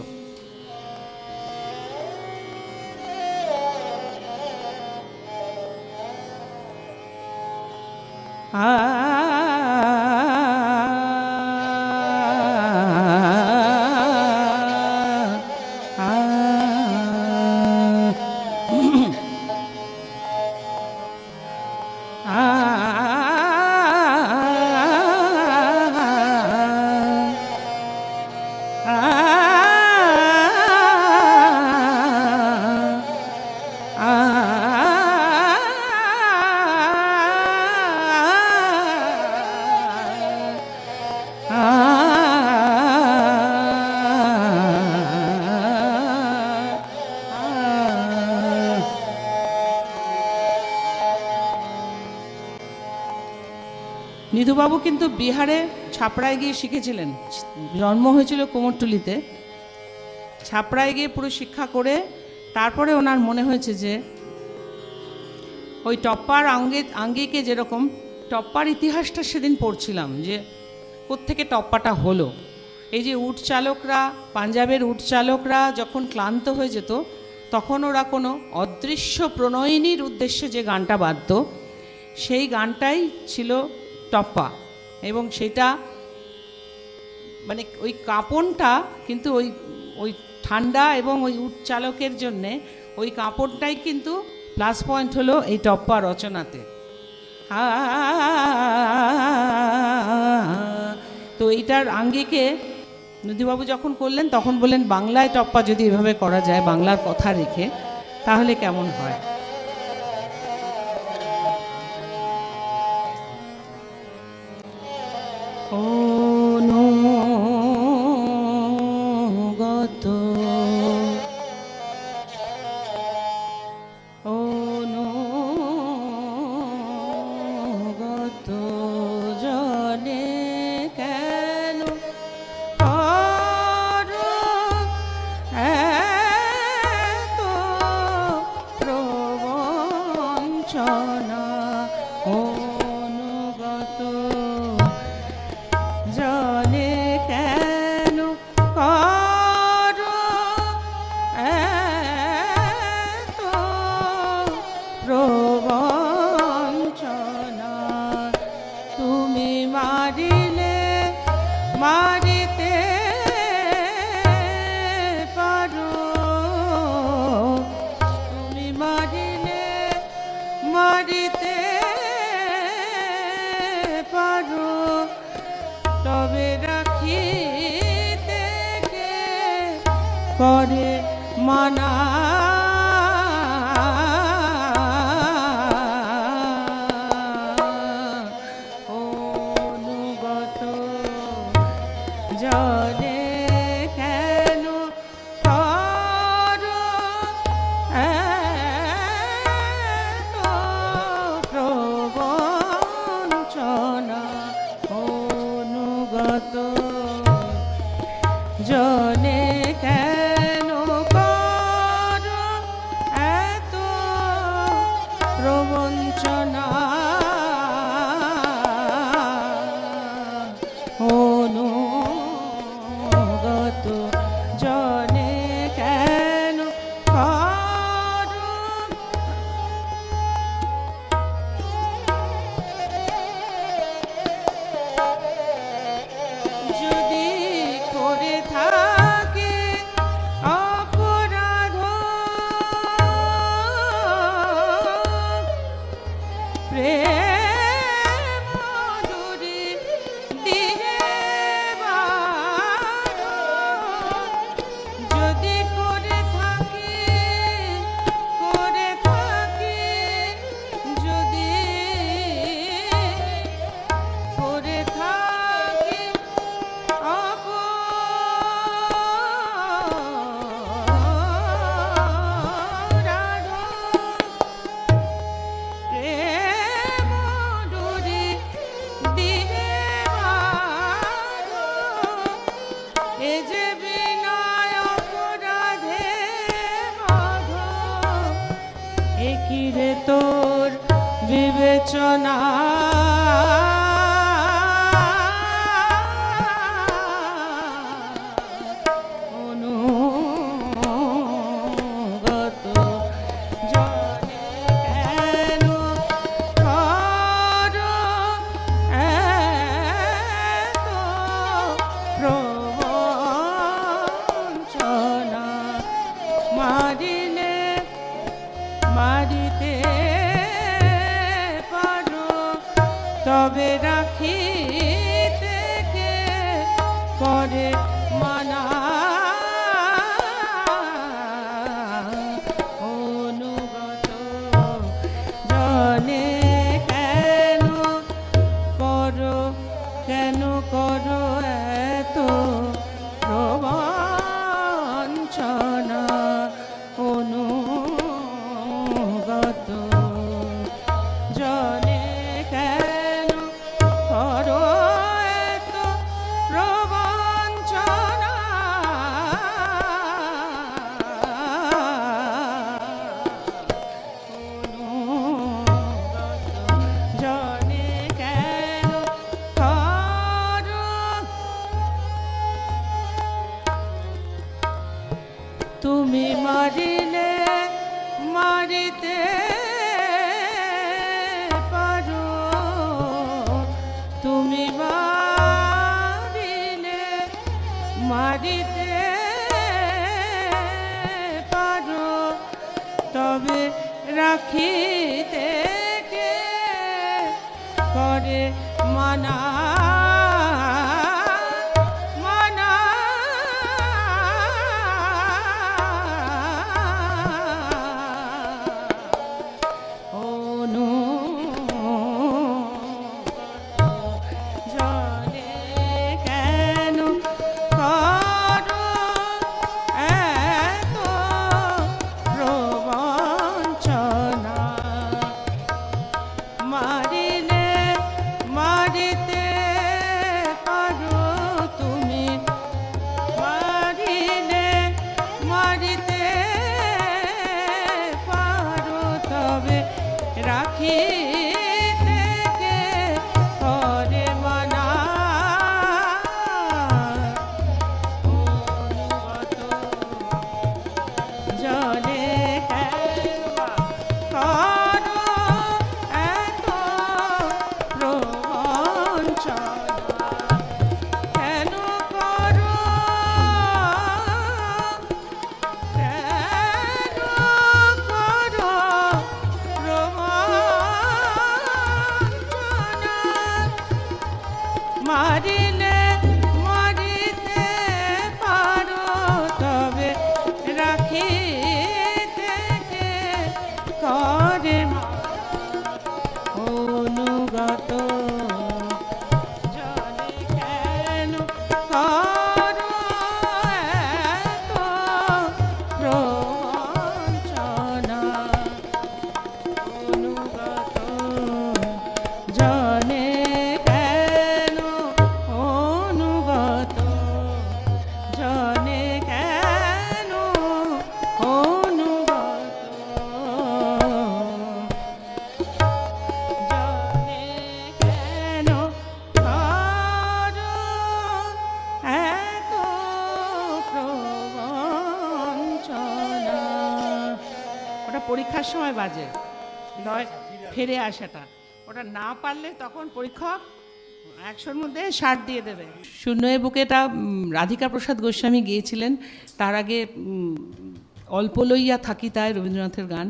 নিধুবাবু কিন্তু বিহারে ছাপড়ায় গিয়ে শিখেছিলেন জন্ম হয়েছিল কুমোরটুলিতে ছাপড়ায় গিয়ে পুরো শিক্ষা করে তারপরে ওনার মনে হয়েছে যে ওই টপ্পার আঙ্গিকে যেরকম টপ্পার ইতিহাসটা সেদিন পড়ছিলাম যে কোত্থেকে টপ্পাটা হলো এই যে উট চালকরা পাঞ্জাবের উট চালকরা যখন ক্লান্ত হয়ে যেত তখন ওরা কোনো অদৃশ্য প্রণয়িনীর উদ্দেশ্যে যে গানটা বাজত সেই গানটাই ছিল টপ্পা এবং সেটা মানে ওই কাঁপনটা কিন্তু ওই ওই ঠান্ডা এবং ওই উট চালকের জন্যে ওই কাঁপনটাই কিন্তু প্লাস পয়েন্ট হলো এই টপ্পা রচনাতে তো এইটার আঙ্গিকে নদীবাবু যখন করলেন তখন বললেন বাংলায় টপ্পা যদি এভাবে করা যায় বাংলার কথা রেখে তাহলে কেমন হয় ও নো কিরে তোর বিবেচনা অনুগত জনে কেন করো এত প্রবঞ্চনা মারিলে মারিতে পারো তবে রাখিতে কে করে মানা অনুগত জনে কেন করো এত প্রবঞ্চনা অনুগত জনে কেন করো এত প্রবঞ্চনা অনুগত জনে কেন করো তুমি মারিলে মারিতে পারো তুমি মারিলে মারিতে পারো তবে রাখিতে কে করে মানা মানা জনে কেন করো এত প্রবঞ্চনা মারিলে মারিতে পারো তুমি মারিলে মারিতে পারো তবে রাখিতে কে করে মানা অনুগত জনে কেন করো এত প্রবঞ্চনা কেন করো মারিলে মারিতে পারো তবে রাখিতে কে করে অনুগত জনে কেন করো এত প্রবঞ্চনা অনুগত জনে কেন অনুগত জনে কেন অনুগত জনে কেন করো এত প্রবঞ্চনা ওটা পরীক্ষার সময় বাজে নয় ফিরে আসাটা ওটা না পারলে তখন পরীক্ষক 100-র মধ্যে 60 দিয়ে দেবে। শূন্যে বুকেটা রাধিকা প্রসাদ গোস্বামী গিয়েছিলেন, তার আগে অল্প লইয়া থাকি তাই রবীন্দ্রনাথের গান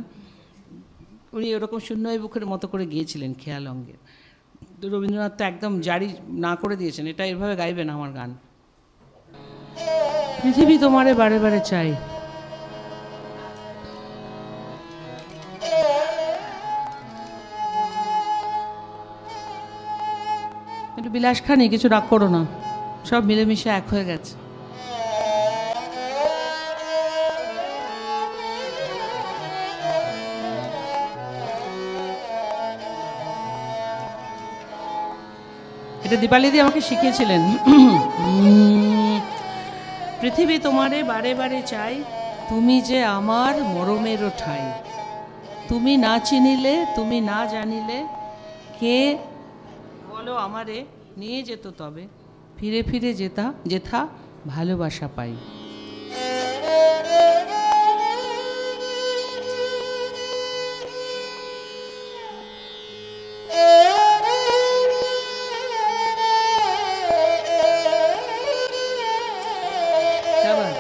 উনি ওরকম শূন্যে বুকের মতো করে গিয়েছিলেন খেয়াল অঙ্গে। রবীন্দ্রনাথ তো একদম জারি না করে দিয়েছেন, এটা এভাবে গাইবেন আমার গান। পৃথিবী তোমারে বারে বারে চাই, একটু বিলাস খানি, কিছু রাগ করো না, সব মিলেমিশে এক হয়ে গেছে। এটা দীপালিদি আমাকে শিখিয়েছিলেন। পৃথিবী তোমারে বারে বারে চাই, তুমি যে আমার মরমেরও ঠাই, তুমি না চিনিলে তুমি না জানিলে কে বলো আমারে নিয়ে যেত তবে ফিরে ফিরে যেথা ভালোবাসা পাই। শাবাশ।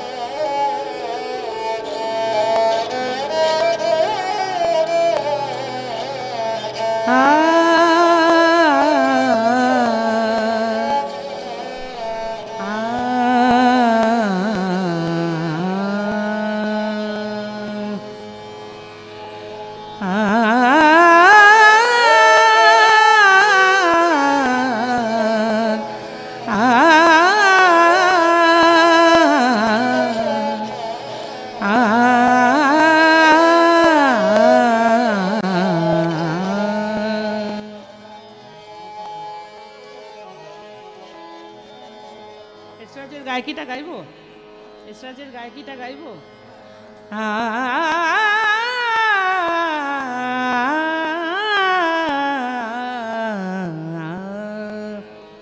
এসরাজের গায়কিটা গাইবো, এসরাজের গায়কিটা গাইবো।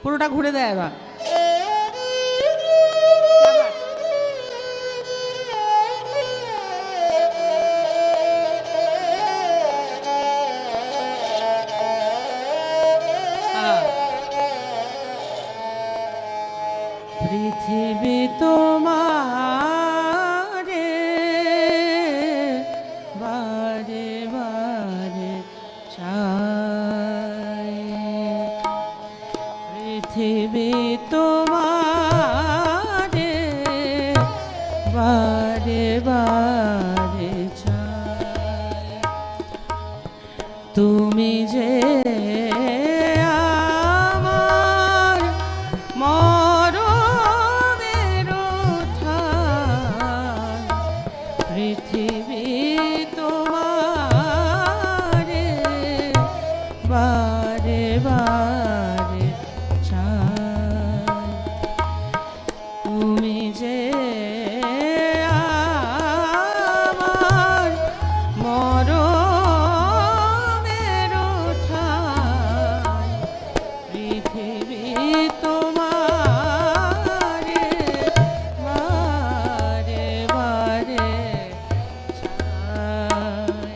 পুরোটা ঘুরে দেয় এবার। পৃথিবী তোমারে বারে বারে চাই, পৃথিবী তোমারে বারে বারে চাই, তুমি যে আমার মরণের ঠাই, পৃথিবী তোমারে বারে বারে চাই, তুমি যে আমার মরণের ঠাই, পৃথিবী তোমারে বারে বারে চাই।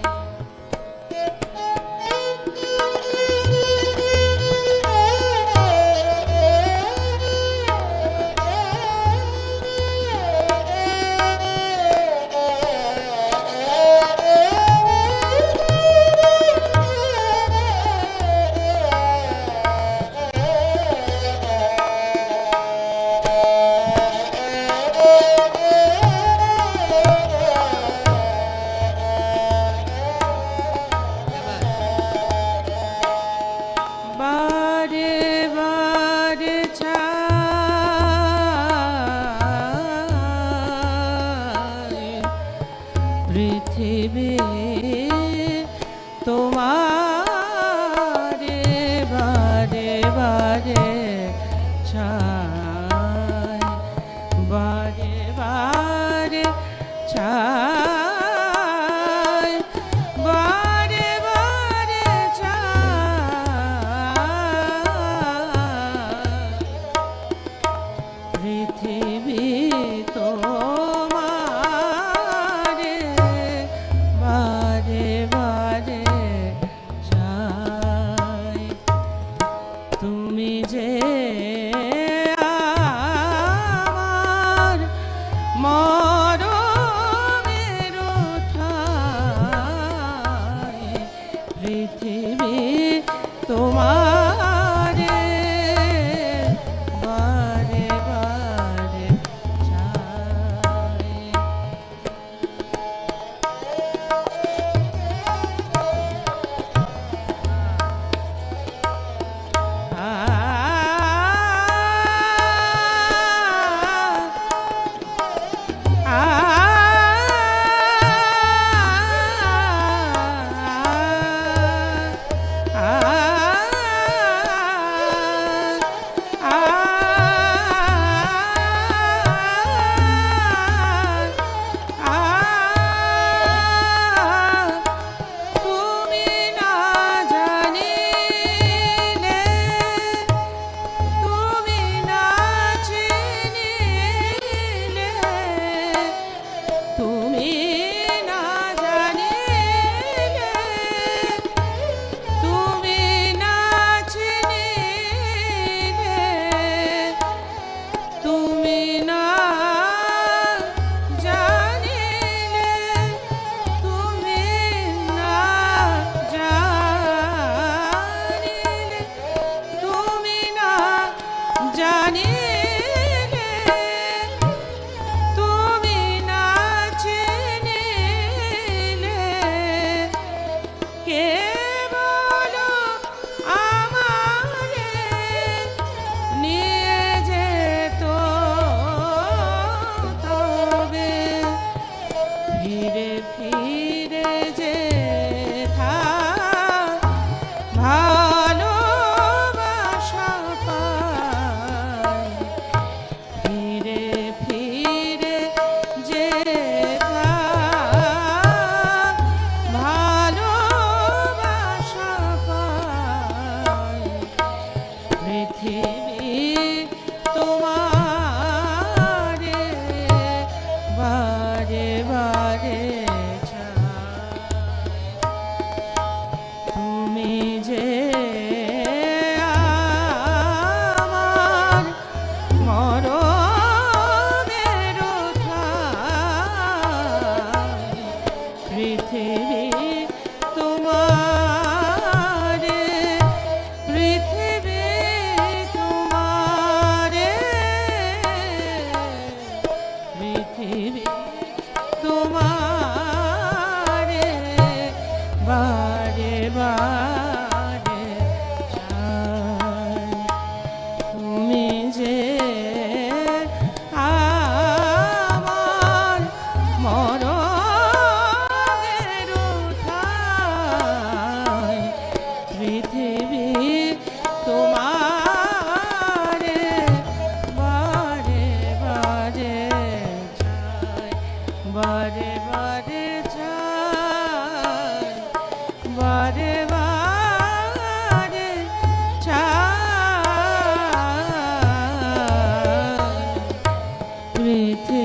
বারে বারে চাই, পৃথিবী তোমারে বারে বারে চাই, বারে বারে চাই, বারে বারে চাই, পৃথিবী তোমারে বারে পৃথিবী তোমারে, পৃথিবী তোমারে, পৃথিবী তোমারে বারে বারে চাই। তুমি যে আমার মরণের ঠাই, পৃথিবী তোমারে বারে বারে চাই, বারে বারে চাই, বারে বারে চাই, পৃথিবী